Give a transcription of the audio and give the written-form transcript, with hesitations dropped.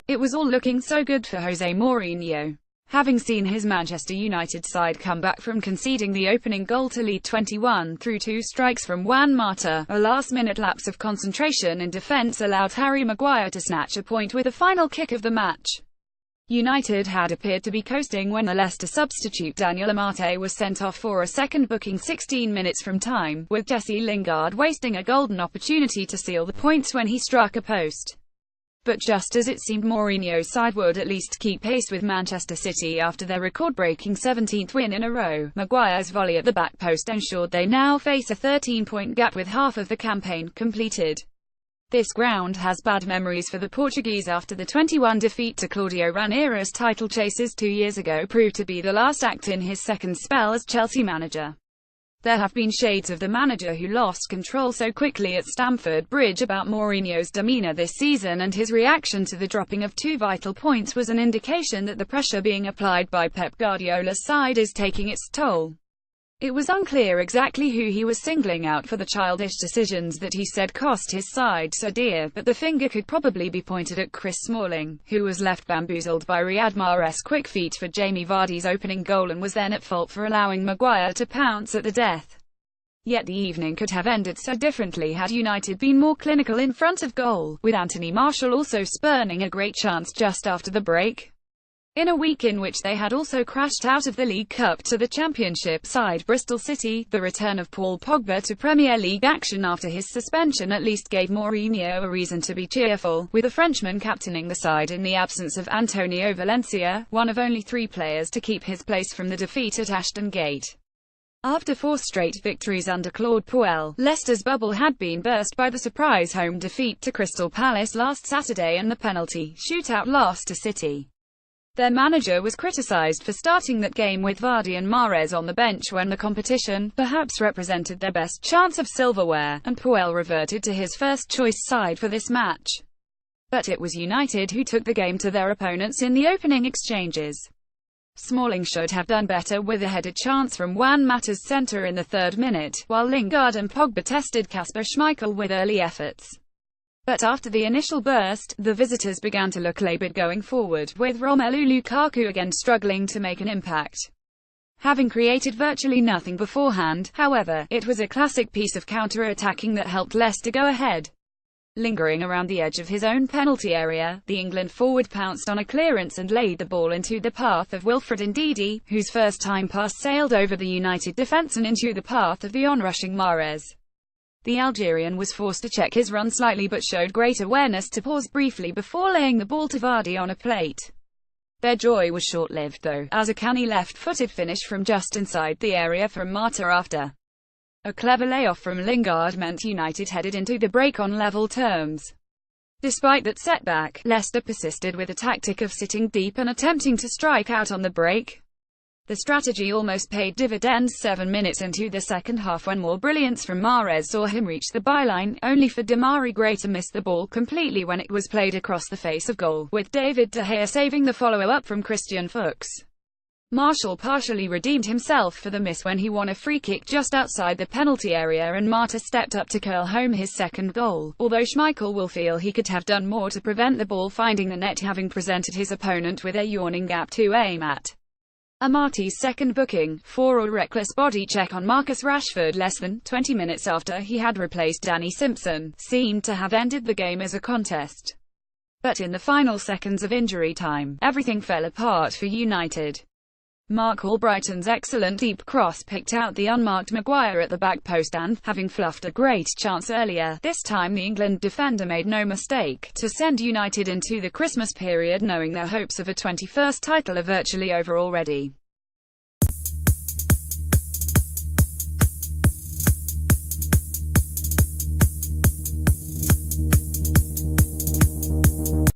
It was all looking so good for Jose Mourinho. Having seen his Manchester United side come back from conceding the opening goal to lead 21 through 2 strikes from Juan Mata, a last-minute lapse of concentration in defence allowed Harry Maguire to snatch a point with the final kick of the match. United had appeared to be coasting when the Leicester substitute Daniel Amate was sent off for a second booking 16 minutes from time, with Jesse Lingard wasting a golden opportunity to seal the points when he struck a post. But just as it seemed Mourinho's side would at least keep pace with Manchester City after their record-breaking 17th win in a row, Maguire's volley at the back post ensured they now face a 13-point gap with half of the campaign completed. This ground has bad memories for the Portuguese after the 21 defeat to Claudio Ranieri's title chasers 2 years ago proved to be the last act in his second spell as Chelsea manager. There have been shades of the manager who lost control so quickly at Stamford Bridge about Mourinho's demeanour this season, and his reaction to the dropping of 2 vital points was an indication that the pressure being applied by Pep Guardiola's side is taking its toll. It was unclear exactly who he was singling out for the childish decisions that he said cost his side so dear, but the finger could probably be pointed at Chris Smalling, who was left bamboozled by Riyad Mahrez's quick feet for Jamie Vardy's opening goal and was then at fault for allowing Maguire to pounce at the death. Yet the evening could have ended so differently had United been more clinical in front of goal, with Anthony Martial also spurning a great chance just after the break. In a week in which they had also crashed out of the League Cup to the Championship side Bristol City, the return of Paul Pogba to Premier League action after his suspension at least gave Mourinho a reason to be cheerful, with the Frenchman captaining the side in the absence of Antonio Valencia, one of only 3 players to keep his place from the defeat at Ashton Gate. After 4 straight victories under Claude Puel, Leicester's bubble had been burst by the surprise home defeat to Crystal Palace last Saturday and the penalty shootout loss to City. Their manager was criticised for starting that game with Vardy and Mahrez on the bench when the competition, perhaps, represented their best chance of silverware, and Puel reverted to his first-choice side for this match. But it was United who took the game to their opponents in the opening exchanges. Smalling should have done better with a headed chance from Juan Mata's centre in the 3rd minute, while Lingard and Pogba tested Kasper Schmeichel with early efforts. But after the initial burst, the visitors began to look laboured going forward, with Romelu Lukaku again struggling to make an impact. Having created virtually nothing beforehand, however, it was a classic piece of counter-attacking that helped Leicester go ahead. Lingering around the edge of his own penalty area, the England forward pounced on a clearance and laid the ball into the path of Wilfred Ndidi, whose first-time pass sailed over the United defence and into the path of the onrushing Mahrez. The Algerian was forced to check his run slightly but showed great awareness to pause briefly before laying the ball to Vardy on a plate. Their joy was short-lived though, as a canny left-footed finish from just inside the area from Mata after a clever layoff from Lingard meant United headed into the break on level terms. Despite that setback, Leicester persisted with a tactic of sitting deep and attempting to strike out on the break. The strategy almost paid dividends 7 minutes into the second half when more brilliance from Mahrez saw him reach the byline, only for Demarai Gray to miss the ball completely when it was played across the face of goal, with David De Gea saving the follow-up from Christian Fuchs. Martial partially redeemed himself for the miss when he won a free kick just outside the penalty area and Mata stepped up to curl home his second goal, although Schmeichel will feel he could have done more to prevent the ball finding the net, having presented his opponent with a yawning gap to aim at. Amate's second booking, for a reckless body check on Marcus Rashford less than 20 minutes after he had replaced Danny Simpson, seemed to have ended the game as a contest. But in the final seconds of injury time, everything fell apart for United. Mark Albrighton's excellent deep cross picked out the unmarked Maguire at the back post and, having fluffed a great chance earlier, this time the England defender made no mistake to send United into the Christmas period knowing their hopes of a 21st title are virtually over already.